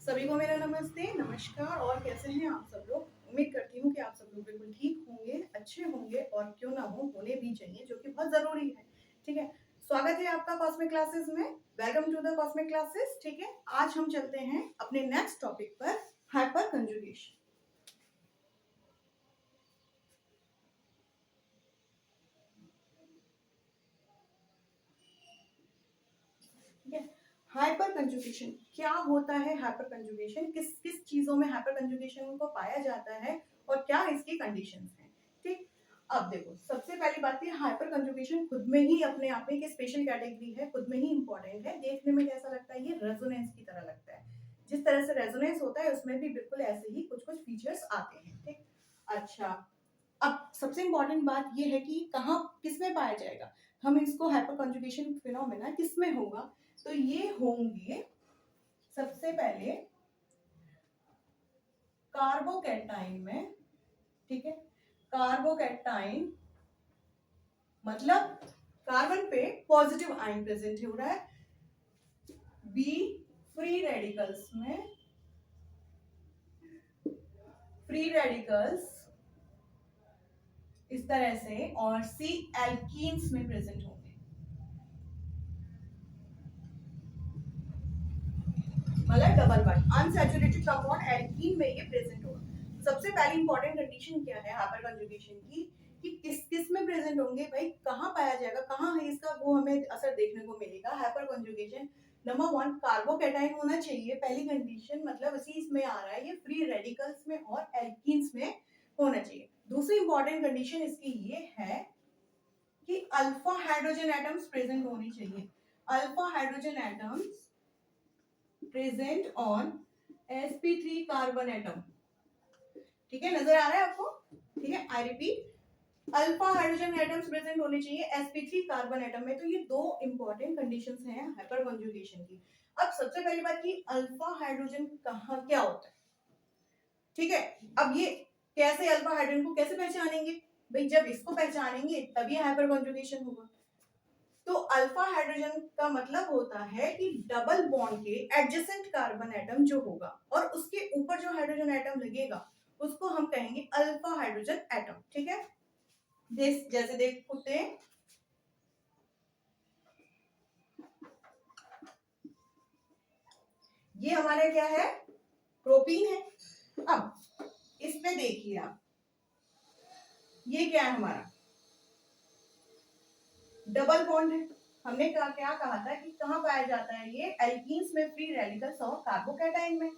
सभी को मेरा नमस्ते, नमस्कार और कैसे हैं आप सब लोग? उम्मीद करती हूँ कि आप सब लोग बिल्कुल ठीक होंगे, अच्छे होंगे और क्यों ना हो, होने भी चाहिए जो कि बहुत ज़रूरी है, ठीक है? स्वागत है आपका कॉस्मिक क्लासेस में, welcome to the cosmic classes, ठीक है? आज हम चलते हैं अपने नेक्स्ट टॉपिक पर, हाइपर कंजुगेशन। ठीक है? हाइपर कंजुगेशन क्या होता है? हाइपर कंजुगेशन किस किस चीजों में हाइपर कंजुगेशन को पाया जाता है और क्या इसकी कंडीशंस हैं? ठीक, अब देखो सबसे पहली बात है हाइपर कंजुगेशन खुद में ही अपने आप में एक स्पेशल कैटेगरी है, खुद में ही इंपॉर्टेंट है। देखने में कैसा लगता है? ये रेजोनेंस की तरह लगता है। जिस तरह से रेजोनेंस होता है उसमें भी बिल्कुल ऐसे ही कुछ कुछ फीचर्स आते हैं। ठीक, अच्छा, अब सबसे इंपॉर्टेंट बात ये है कि कहाँ किस में पाया जाएगा? हम इसको हाइपर कंजुगेशन फिनोमेना किस में होगा? तो ये होंगे सबसे पहले कार्बोकैटाइन में। ठीक है, कार्बोकैटाइन मतलब कार्बन पे पॉजिटिव आयन प्रेजेंट हो रहा है। बी फ्री रेडिकल्स में, फ्री रेडिकल्स इस तरह से, और सी एल्कीन्स में प्रेजेंट होंगे। मतलब double bond unsaturated compound alkene में ये प्रेजेंट होगा। सबसे पहली इंपॉर्टेंट कंडीशन क्या है हाइपर कंजुगेशन की कि किस किस में प्रेजेंट होंगे भाई, कहाँ पाया जाएगा, कहाँ है इसका वो हमें असर देखने को मिलेगा। Hyper conjugation number one carbocation होना चाहिए, पहली कंडीशन, मतलब इसी इसमें आ रहा है ये फ्री रेडिकल्स में और एल्कीन्स में होना चाहिए। दूसरी इंपॉर्टेंट कंडीशन इसकी ये है कि अल्फा हाइड्रोजन एटम्स प्रेजेंट होनी चाहिए। Alpha hydrogen atoms present on sp3 carbon atom. ठीक है, नजर आ रहा है आपको? ठीक है, I repeat, alpha hydrogen atoms present होने चाहिए sp3 कार्बन एटम में। तो ये दो इंपॉर्टेंट कंडीशंस हैं हाइपर कंजुगेशन की। अब सबसे पहली बात की अल्फा हाइड्रोजन कहाँ क्या होता है? ठीक है, अब ये कैसे अल्फा हाइड्रोजन को कैसे पहचानेंगे भाई? जब इसको पहचानेंगे तभी हाइपर कंजुगेशन होगा। तो अल्फा हाइड्रोजन का मतलब होता है कि डबल बॉन्ड के एडजेसेंट कार्बन एटम जो होगा और उसके ऊपर जो हाइड्रोजन एटम लगेगा उसको हम कहेंगे अल्फा हाइड्रोजन एटम। ठीक है, जैसे देखते हैं ये हमारा क्या है? प्रोपीन है। अब इस पे देखिए आप, ये क्या है हमारा? डबल बॉन्ड है। हमने क्या कहा था कि कहाँ पाया जाता है ये? एल्कीन्स में, फ्री रेडिकल्स और कार्बोकैटाइन में।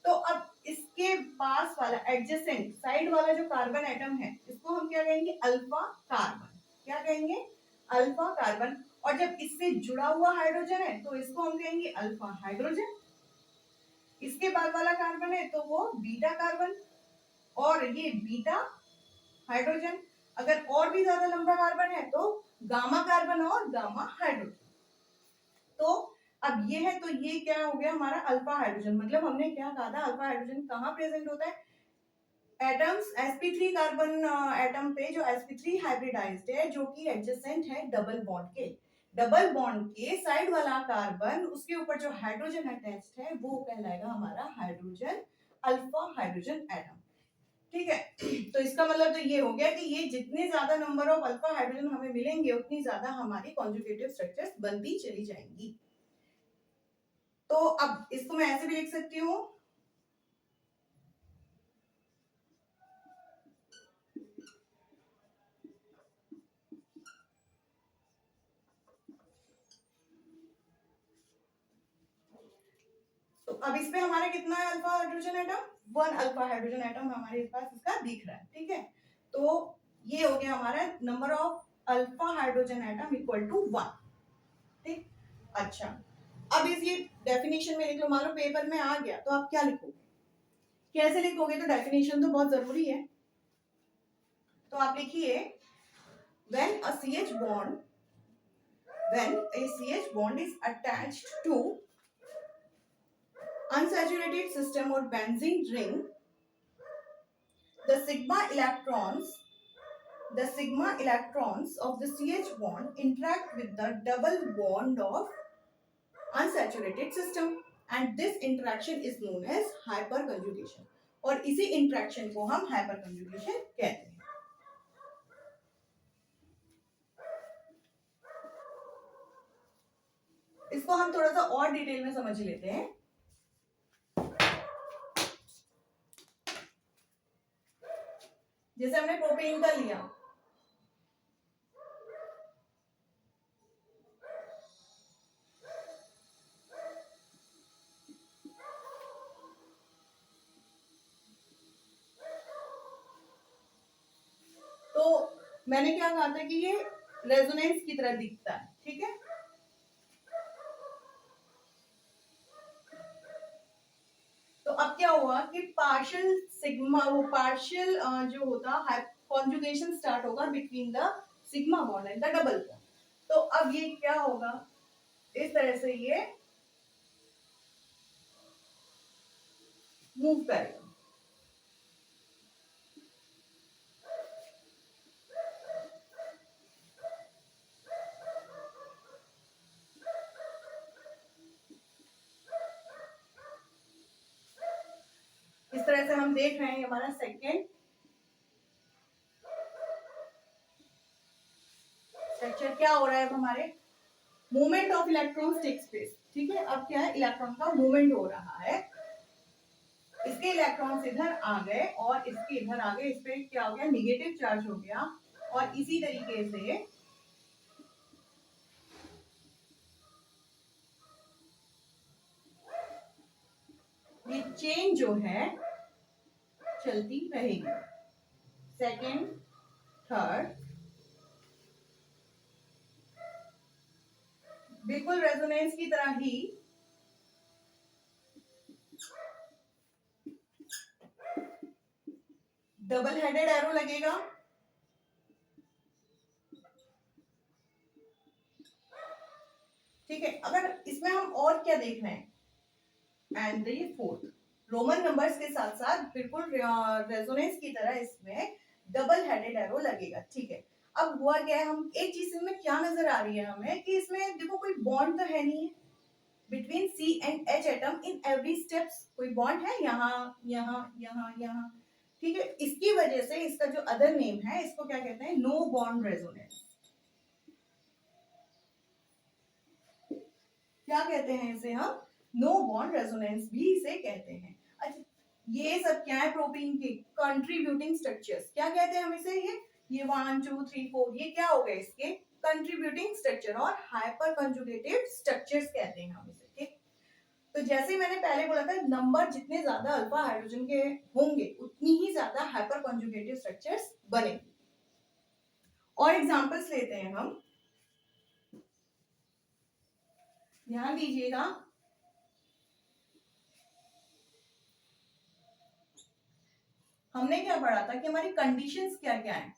तो अब इसके पास वाला एडजेसेंट साइड वाला जो कार्बन एटम है इसको हम क्या कहेंगे? Alpha carbon. क्या कहेंगे? Alpha carbon. और जब इससे जुड़ा हुआ हाइड्रोजन है तो इसको हम कहेंगे अल्फा हाइड्रोजन। इसके बाद वाला कार्बन है तो वो बीटा कार्बन, और ये बीटा हाइड्रोजन। अगर और भी ज्यादा लंबा कार्बन है तो गामा कार्बन और गामा हाइड्रोजन। तो अब ये है, तो ये क्या हो गया हमारा? Alpha hydrogen. मतलब हमने क्या कहा था? अल्फा हाइड्रोजन कहाँ प्रेजेंट होता है? एटम्स sp3 कार्बन एटम पे जो sp3 हाइब्रिडाइज्ड है जो कि एडजेसेंट है डबल बॉन्ड के। डबल बॉन्ड के साइड वाला कार्बन उसके ऊपर जो हाइड्रोजन अटैच्ड है वो कहलाएगा हमारा हाइड्रोजन, अल्फा हाइड्रोजन एटम। ठीक है, तो इसका मतलब तो ये हो गया कि ये जितने ज्यादा नंबर ऑफ अल्फा हाइड्रोजन हमें मिलेंगे उतनी ज्यादा हमारी कॉन्जुगेटिव स्ट्रक्चर्स बनती चली जाएंगी। तो अब इसको मैं ऐसे भी लिख सकती हूँ, तो अब इस पे हमारा कितना है alpha hydrogen atom? One alpha hydrogen atom हमारे पास इसका दिख रहा है। ठीक है, तो ये हो गया हमारा number of alpha hydrogen atom equal to one. ठीक, अच्छा, अब इस ये डेफिनेशन में लिख लो। मान लो पेपर में आ गया तो आप क्या लिखोगे, कैसे लिखोगे? तो डेफिनेशन तो बहुत जरूरी है। तो आप लिखिए when a CH bond when a CH bond is attached to unsaturated system or benzene ring, the sigma electrons of the CH bond interact with the double bond of unsaturated system and this interaction is known as hyper conjugation, और इसी interaction को हम hyper conjugation कहते हैं। इसको हम थोड़ा सा और डिटेल में समझ लेते हैं। जैसे हमने प्रोपेन का लिया, तो मैंने क्या कहा था कि ये रेजोनेंस की तरह दिखता है, ठीक है। तो अब क्या हुआ कि पार्शियल सिग्मा, वो पार्शियल जो होता कॉन्जुगेशन स्टार्ट होगा between the sigma bond and the double bond. तो अब ये क्या होगा, इस तरह से ये मूव करेगा। इस तरह से हम देख रहे हैं हमारा सेकेंड स्ट्रक्चर क्या हो रहा है। अब हमारे movement of electrons takes place, ठीक है। अब क्या है, इलेक्ट्रॉन का मूवमेंट हो रहा है। इसके इलेक्ट्रॉन्स इधर आ गए और इसके इधर आ गए, इस पे क्या हो गया, निगेटिव चार्ज हो गया। और इसी तरीके से ये चेन जो है चलती रहेगी। सेकेंड, थर्ड, बिल्कुल रेजोनेंस की तरह ही डबल हेडेड एरो लगेगा। ठीक है। अगर इसमें हम और क्या देख रहे हैं, एंड ये फोर्थ रोमन नंबर्स के साथ साथ बिल्कुल रेजोनेंस की तरह इसमें डबल हेडेड एरो लगेगा, ठीक है। अब हुआ क्या है, हम एक चीज में क्या नजर आ रही है हमें कि इसमें देखो कोई बॉन्ड तो है नहीं है between C and H atom in every steps. कोई बॉन्ड है यहाँ यहाँ यहाँ यहाँ, ठीक है। इसकी वजह से इसका जो अदर नेम है, इसको क्या कहते हैं, नो बॉन्ड रेजोनेंस। क्या कहते हैं इसे हम, नो बॉन्ड रेजोनेंस भी इसे कहते हैं। अच्छा, ये सब क्या है, प्रोटीन के कंट्रीब्यूटिंग स्ट्रक्चर्स, क्या कहते हैं हम इसे, ये 1 2 3 4 ये क्या हो गए इसके कंट्रीब्यूटिंग स्ट्रक्चर और हाइपर कंजुगेटिव स्ट्रक्चर्स कहते हैं हम इसे, ठीक। तो जैसे मैंने पहले बोला था, नंबर जितने ज्यादा अल्फा हाइड्रोजन के होंगे उतनी ही ज्यादा हाइपर कंजुगेटिव स्ट्रक्चर्स बनेंगे। और एग्जांपल्स लेते हैं हम, ध्यान दीजिएगा। हमने क्या पढ़ा था कि हमारी कंडीशंस क्या क्या है,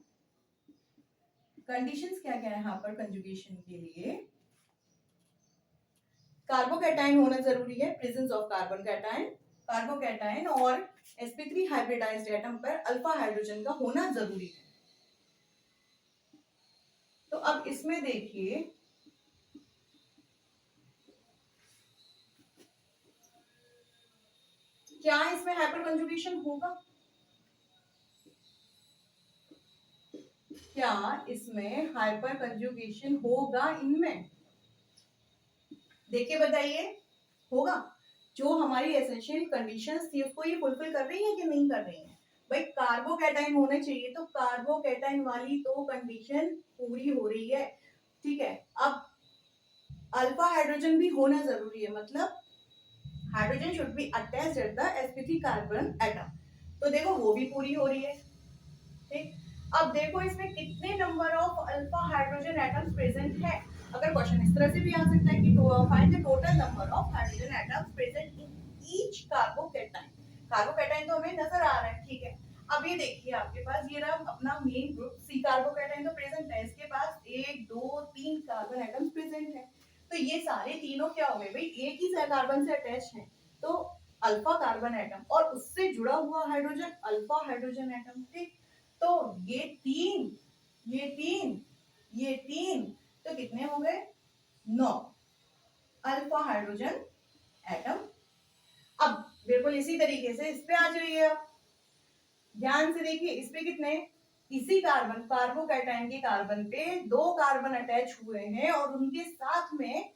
कंडीशंस क्या क्या है हाइपर कंजुगेशन के लिए। कार्बोकैटायन होना जरूरी है, presence of carbon cation, carbocation और sp3 हाइब्रिडाइज्ड एटम पर अल्फा हाइड्रोजन का होना जरूरी है। तो अब इसमें देखिए, क्या इसमें हाइपर कंजुगेशन होगा, क्या इसमें हाइपर कंजुगेशन होगा, इनमें देखिए बताइए, होगा। जो हमारी एसेंशियल कंडीशंस थी उसको ये फुलफिल कर रही है कि नहीं कर रही है। भाई कार्बोकैटायन होने चाहिए, तो कार्बोकैटायन वाली तो कंडीशन पूरी हो रही है, ठीक है। अब अल्फा हाइड्रोजन भी होना जरूरी है, मतलब hydrogen should be attached at the sp3 carbon atom. तो देखो वो भी पूरी हो रही है, ठीक। अब देखो इसमें कितने number of alpha hydrogen atoms present है। अगर क्वेश्चन इस तरह से भी आ सकता है कि find the total number of hydrogen atoms present in each carbocation. Carbocation तो हमें नजर आ रहा है, ठीक है। अब ये देखिए आपके पास ये रहा अपना मेन ग्रुप सी, कार्बोकैटायन तो प्रेजेंट है, इसके पास 1 2 3 कार्बन एटम्स प्रेजेंट है। तो ये सारे तीनों क्या हो गए भाई, एक ही कार्बन से अटैच है, तो अल्फा कार्बन एटम और उससे जुड़ा हुआ हाइड्रोजन अल्फा हाइड्रोजन एटम, ठीक। तो ये तीन, ये तीन, ये तीन, तो कितने हो गए, 9 अल्फा हाइड्रोजन एटम अब बिल्कुल इसी तरीके से इस पे आ जाइए आप, ध्यान से देखिए इस पे कितने, इसी कार्बन कार्बोकैटायन के कार्बन पे 2 कार्बन अटैच हुए हैं और उनके साथ में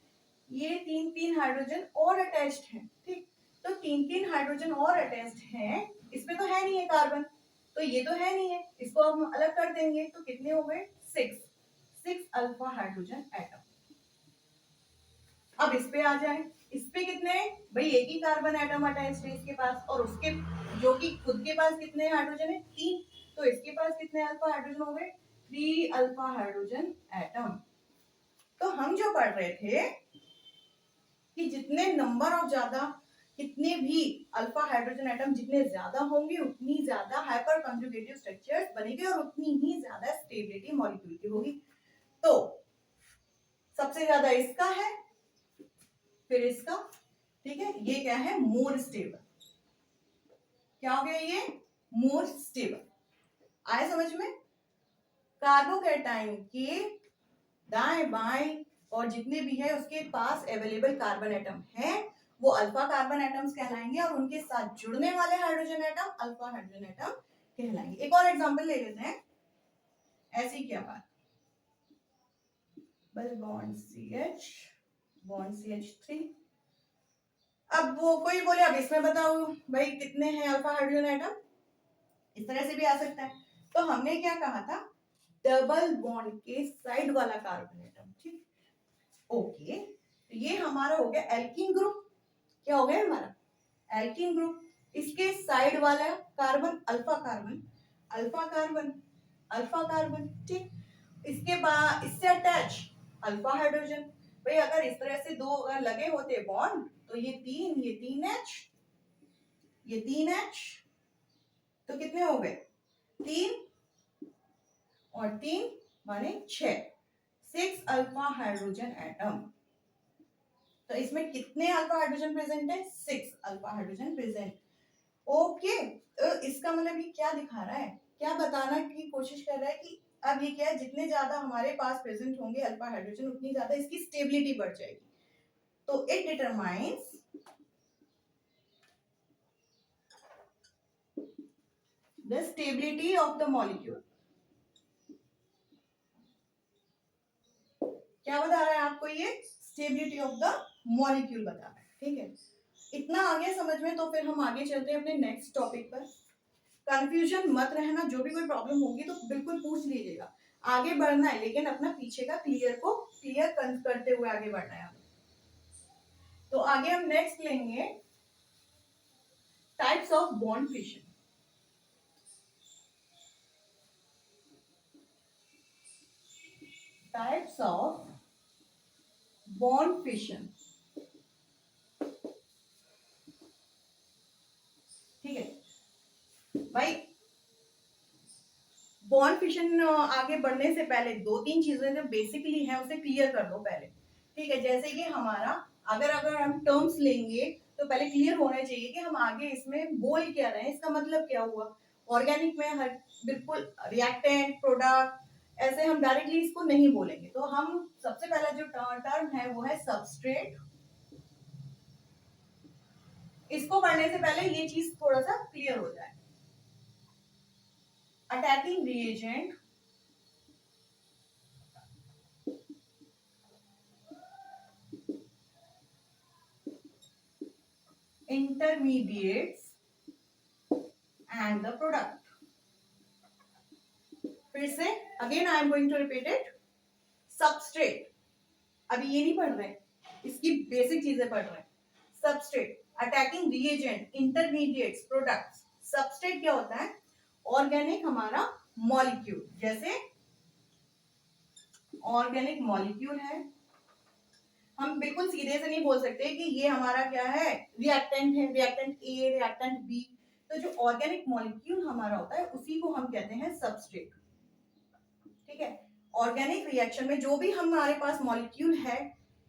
ये 3-3 हाइड्रोजन और अटैच्ड हैं। ठीक, तो 3-3 हाइड्रोजन और अटैच्ड हैं, इसमें तो है नहीं है कार्बन, तो ये तो है नहीं है, इसको हम अलग कर देंगे तो कितने हो गए 6 अल्फा हाइड्रोजन एटम। अब इस पे आ जाए, इस पे कितने, भाई एक ही कार्बन एटम अटैच्ड है इसके पास, और उसके जो कि खुद के पास कितने हाइड्रोजन है 3, तो इसके पास कितने अल्फा हाइड्रोजन हो गए 3 अल्फा हाइड्रोजन एटम। तो हम जो पढ़ रहे थे कि जितने नंबर ऑफ ज्यादा, कितने भी अल्फा हाइड्रोजन एटम जितने ज्यादा होंगे उतनी ज्यादा हाइपर कंजुगेटिव स्ट्रक्चर्स बनेंगे और उतनी ही ज्यादा स्टेबिलिटी मॉलिक्यूल की होगी। तो सबसे ज्यादा इसका है, फिर इसका, ठीक है, ये क्या है मोर स्टेबल, क्या हो गया ये मोर स्टेबल, आए समझ में। कार्बोकैटायन के दाएं बाएं और जितने भी है उसके पास अवेलेबल कार्बन एटम है वो अल्फा कार्बन एटम्स कहलाएंगे और उनके साथ जुड़ने वाले hydrogen atom alpha hydrogen atom कहलाएंगे। एक और एग्जांपल ले लेते हैं, ऐसी क्या बात, बॉन्ड CH3। अब वो कोई बोले अब इसमें बताओ भाई कितने हैं अल्फा हाइड्रोजन एटम, इस तरह से भी आ सकता है। तो हमने क्या कहा था, डबल बॉन्ड के साइड वाला कार्बन एटम, ठीक, ओके, तो ये हमारा हो गया एल्कीन ग्रुप, क्या हो गया हमारा एल्कीन ग्रुप, इसके साइड वाला carbon alpha carbon alpha carbon alpha carbon, ठीक, इसके बाद इससे अटैच अल्फा हाइड्रोजन, भाई अगर इस तरह से दो अगर लगे होते बॉन्ड तो ये 3H ये 3H, तो कितने हो गए 3 और 3 माने 6 अल्फा हाइड्रोजन एटम। तो इसमें कितने अल्फा हाइड्रोजन प्रेजेंट है 6 अल्फा हाइड्रोजन प्रेजेंट। ओके, तो इसका मतलब ये क्या दिखा रहा है, क्या बताना की कोशिश कर रहा है कि अब ये क्या है, जितने ज्यादा हमारे पास प्रेजेंट होंगे अल्फा हाइड्रोजन उतनी ज्यादा इसकी स्टेबिलिटी बढ़ जाएगी। तो it determines the stability of the molecule. क्या बता रहा है आपको ये, स्टेबिलिटी ऑफ द मॉलिक्यूल बता रहा है, ठीक है। इतना आगे समझ में, तो फिर हम आगे चलते हैं अपने नेक्स्ट टॉपिक पर। कंफ्यूजन मत रहना, जो भी कोई प्रॉब्लम होगी तो बिल्कुल पूछ लीजिएगा, आगे बढ़ना है लेकिन अपना पीछे का क्लियर करते हुए आगे बढ़ना है। तो आगे हम नेक्स्ट लेंगे types of bond fission. Types of bond fission, ठीक है भाई। बॉन्ड फिशन आगे बढ़ने से पहले 2-3 चीजें जो बेसिकली हैं उसे क्लियर कर दो पहले, ठीक है। जैसे कि हमारा अगर हम टर्म्स लेंगे तो पहले क्लियर होना चाहिए कि हम आगे इसमें बोल क्या रहे हैं, इसका मतलब क्या हुआ। ऑर्गेनिक में हर बिल्कुल रिएक्टेंट प्रोडक्ट ऐसे हम डायरेक्टली इसको नहीं बोलेंगे, तो हम सबसे पहला जो टर्म है वो है सबस्ट्रेट। इसको पढ़ने से पहले ये चीज थोड़ा सा क्लियर हो जाए। Attacking reagent, intermediates and the product। फिर से again I am going to repeat it. Substrate, अभी ये नहीं पढ़ रहे, इसकी बेसिक चीजें पढ़ रहे हैं। Substrate, attacking reagent, intermediates, products. Substrate क्या होता है, ऑर्गेनिक हमारा मॉलिक्यूल, जैसे ऑर्गेनिक मॉलिक्यूल है, हम बिल्कुल सीधे से नहीं बोल सकते कि ये हमारा क्या है रिएक्टेंट है, रिएक्टेंट ए रिएक्टेंट बी। तो जो ऑर्गेनिक मॉलिक्यूल हमारा होता है उसी को हम कहते हैं सबस्ट्रेट, ठीक है। ऑर्गेनिक रिएक्शन में जो भी हमारे पास मॉलिक्यूल है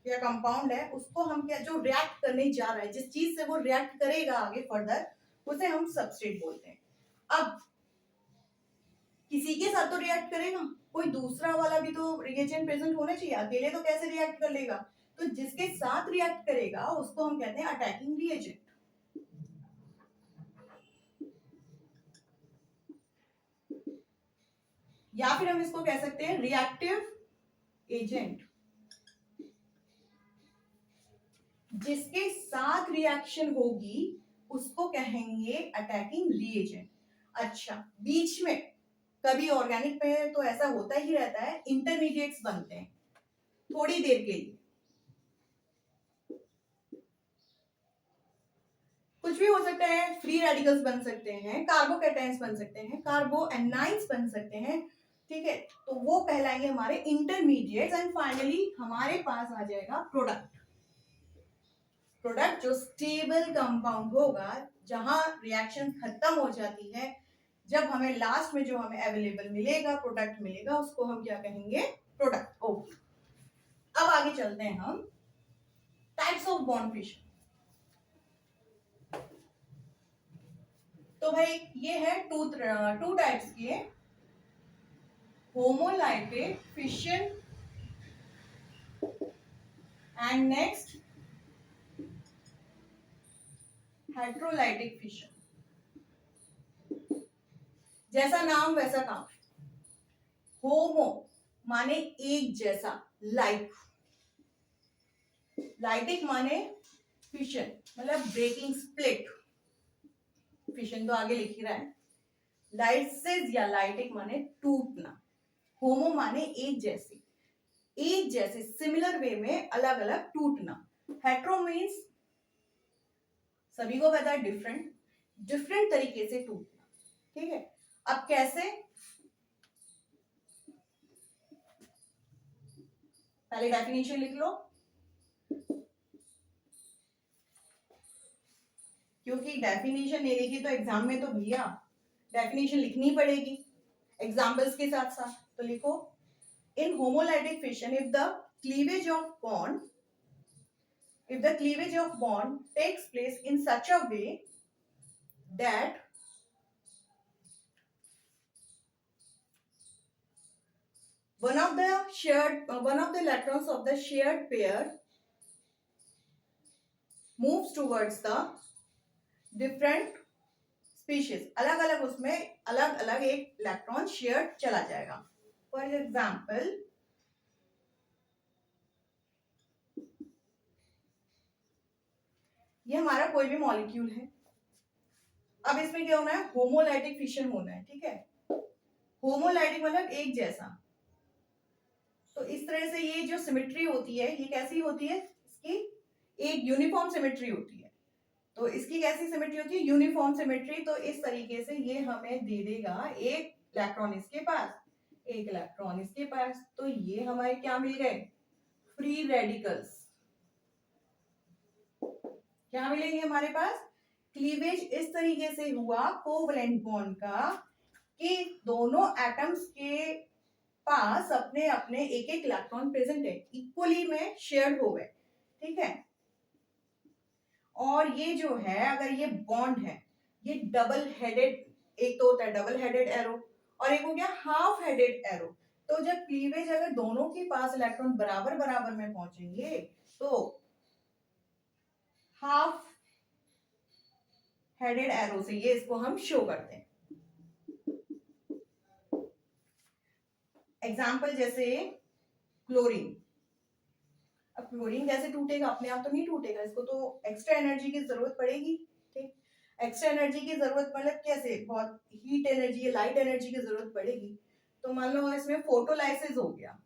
या कंपाउंड है उसको हम क्या, जो रिएक्ट करने जा रहा है, जिस चीज से वो रिएक्ट करेगा आगे फर्दर, उसे हम सबस्ट्रेट बोलते हैं। अब किसी के साथ तो रिएक्ट करेगा, कोई दूसरा वाला भी तो रिएजेंट प्रेजेंट होना चाहिए, अकेले तो कैसे रिएक्ट कर लेगा। तो जिसके साथ रिएक्ट करेगा उसको हम कहते हैं अटैकिंग रिएजेंट। या फिर हम इसको कह सकते हैं रिएक्टिव एजेंट। जिसके साथ रिएक्शन होगी उसको कहेंगे अटैकिंग रिएजेंट। अच्छा, बीच में कभी ऑर्गेनिक में तो ऐसा होता ही रहता है, इंटरमीडिएट्स बनते हैं थोड़ी देर के लिए, कुछ भी हो सकता है, फ्री रेडिकल्स बन सकते हैं, कार्बोकैटायंस बन सकते हैं, कार्बो एनाइंस बन सकते हैं, ठीक है, तो वो कहलाएंगे हमारे इंटरमीडिएट्स। एंड फाइनली हमारे पास आ जाएगा प्रोडक्ट। प्रोडक्ट जो स्टेबल कंपाउंड होगा, जहां रिएक्शन खत्म हो जाती है, जब हमें लास्ट में जो हमें अवेलेबल मिलेगा, प्रोडक्ट मिलेगा, उसको हम क्या कहेंगे, प्रोडक्ट। ओके, अब आगे चलते हैं हम टाइप्स ऑफ बॉन्ड फिशन। तो भाई ये है टू टाइप्स के, homolytic fission and next heterolytic fission. जैसा नाम वैसा काम। होमो माने एक जैसा, लाइक, लाइटिक माने फिशन मतलब ब्रेकिंग, स्प्लिट, फिशन तो आगे लिख ही रहा है। लाइसिस या लाइटिक माने टूटना, होमो माने एक जैसे, एक जैसे सिमिलर वे में अलग अलग टूटना। हेट्रो मीन्स सभी को पता है डिफरेंट, डिफरेंट तरीके से टूटना, ठीक है। अब कैसे, पहले डेफिनेशन लिख लो, क्योंकि डेफिनेशन नहीं लिखी तो एग्जाम में तो भैया डेफिनेशन लिखनी पड़ेगी एग्जाम्पल्स के साथ साथ। तो लिखो, in homolytic fission if the cleavage of bond if the cleavage of bond takes place in such a way that one of the electrons of the shared pair moves towards the different species, अलग अलग उसमें अलग अलग एक electron share चला जाएगा। For example, ये हमारा कोई भी मॉलिक्यूल है, अब इसमें क्या होना है, होमोलाइटिक फिशन होना है, ठीक है। होमोलाइटिक मतलब एक जैसा, तो इस तरह से ये जो सिमेट्री होती है ये कैसी होती है, इसकी एक यूनिफॉर्म सिमेट्री होती है। तो इसकी कैसी सिमेट्री होती है, यूनिफॉर्म सिमेट्री। तो इस तरीके से ये हमें दे देगा एक इलेक्ट्रॉन इसके पास, एक इलेक्ट्रॉन इसके पास, तो ये हमारे क्या मिल गए, फ्री रेडिकल्स। क्या मिलेंगे हमारे पास, क्लीवेज इस तरीके से हुआ कोवलेंट बॉन्ड का कि दोनों एटम्स के पास अपने अपने एक एक इलेक्ट्रॉन प्रेजेंट है, इक्वली में शेयर हो गए, ठीक है। और ये जो है, अगर ये बॉन्ड है, ये डबल हेडेड, एक तो होता है डबल हेडेड एरो और एक हो गया हाफ हेडेड एरो। तो जब क्लीवेज अगर दोनों के पास इलेक्ट्रॉन बराबर बराबर में पहुंचेंगे तो हाफ हेडेड एरो से ये इसको हम शो करते हैं। एग्जाम्पल जैसे क्लोरीन। अब क्लोरीन कैसे टूटेगा, अपने आप तो नहीं टूटेगा, इसको तो एक्स्ट्रा एनर्जी की जरूरत पड़ेगी, ठीक। एक्स्ट्रा एनर्जी की जरूरत मतलब कैसे, बहुत हीट एनर्जी, लाइट एनर्जी की जरूरत पड़ेगी। तो मान लो इसमें फोटोलाइसिस हो गया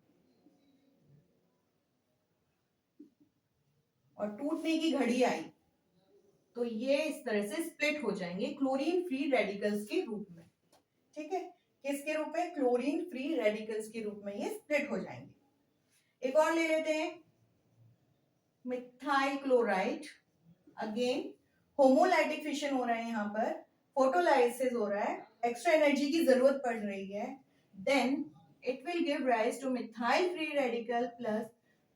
और टूटने की घड़ी आई, तो ये इस तरह से स्प्लिट हो जाएंगे क्लोरीन फ्री रेडिकल्स के रूप में, ठीक है। किसके रूप में, क्लोरीन फ्री रेडिकल्स के रूप में ये स्प्लिट हो जाएंगे। एक और ले लेते हैं, methyl chloride. Again homolytic fission हो रहा है, यहाँ पर फोटोलाइसिस हो रहा है, एक्स्ट्रा एनर्जी की जरूरत पड़ रही है, then it will give rise to methyl free radical plus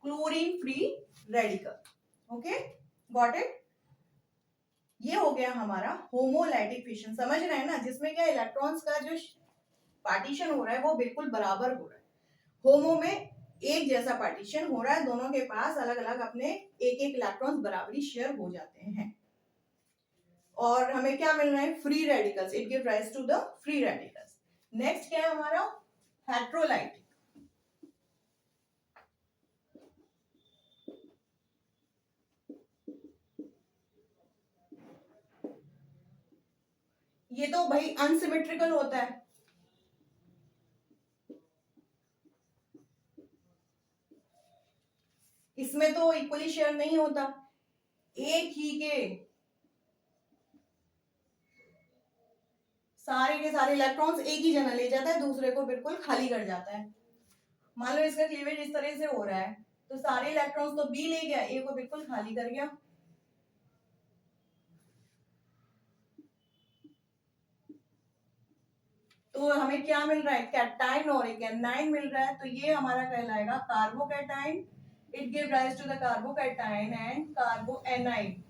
chlorine free radical. Okay, got it. ये हो गया हमारा होमोलाइटिक फिशन, समझ रहे हैं ना, जिसमें क्या इलेक्ट्रॉन्स का जो पार्टीशन हो रहा है वो बिल्कुल बराबर हो रहा है। होमो में एक जैसा पार्टीशन हो रहा है, दोनों के पास अलग अलग अपने एक एक इलेक्ट्रॉन्स बराबरी शेयर हो जाते हैं। और हमें क्या मिल रहा है, free radicals, it give rise to the free radicals. Next क्या है हमारा, हेट्रोलाइटिक, ये तो भाई अनसिमेट्रिकल होता है, इसमें तो इक्वली शेयर नहीं होता, एक ही के सारे इलेक्ट्रॉन्स एक ही जगह ले जाता है, दूसरे को बिल्कुल खाली कर जाता है। मान लो इसका क्लीवेज इस तरह से हो रहा है, तो सारे इलेक्ट्रॉन्स तो बी ले गया, ए को बिल्कुल खाली कर गया। तो हमें क्या मिल रहा है, कैटाइन और एक एनाइन मिल रहा है, तो ये हमारा कहलाएगा carbocation. It give rise to the carbocation and carboanion.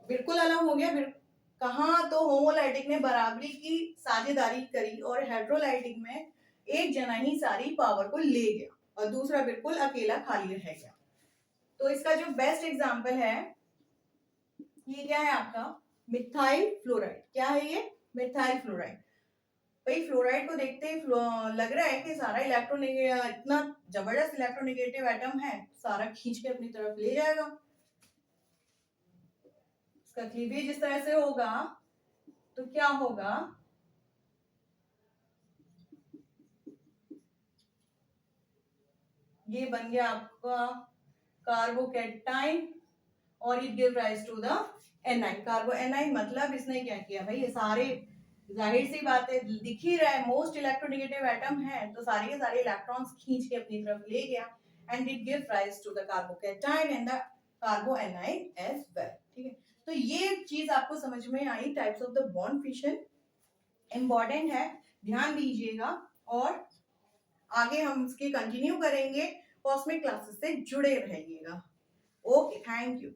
बिल्कुल अलग हो गया। कहा तो होमोलाइटिक ने बराबरी की साझेदारी करी और हेड्रोलाइटिक में एक जना ही सारी पावर को ले गया और दूसरा बिल्कुल अकेला खाली रह गया। तो इसका जो बेस्ट एग्जांपल है ये क्या है आपका, मिथाइल फ्लोराइड। क्या है ये, मिथाइल फ्लोराइड। भाई फ्लोराइड को देखते ही लग रहा है कि सारा इतना जबरदस्त इलेक्ट्रोनेगेटिव एटम है, सारा खींच के अपनी तरफ ले जाएगा। इसका क्लीवेज इस तरह से होगा तो क्या होगा, ये बन गया आपका कार्बोकैटाइन और it give rise to the anion. Carboanion मतलब इसने क्या किया भाई, ये सारे, जाहिर सी बात है, दिख ही रहा है मोस्ट इलेक्ट्रोनेगेटिव एटम है, तो सारे के सारे इलेक्ट्रॉन्स खींच के अपनी तरफ ले गया and it give rise to the carbocation and the carboanion as well. ठीक है, तो ये चीज आपको समझ में आई, types of the bond fission important है, ध्यान दीजिएगा। और आगे हम इसके कंटिन्यू करेंगे, कॉस्मिक क्लासेस से जुड़े रहिएगा। Okay, thank you.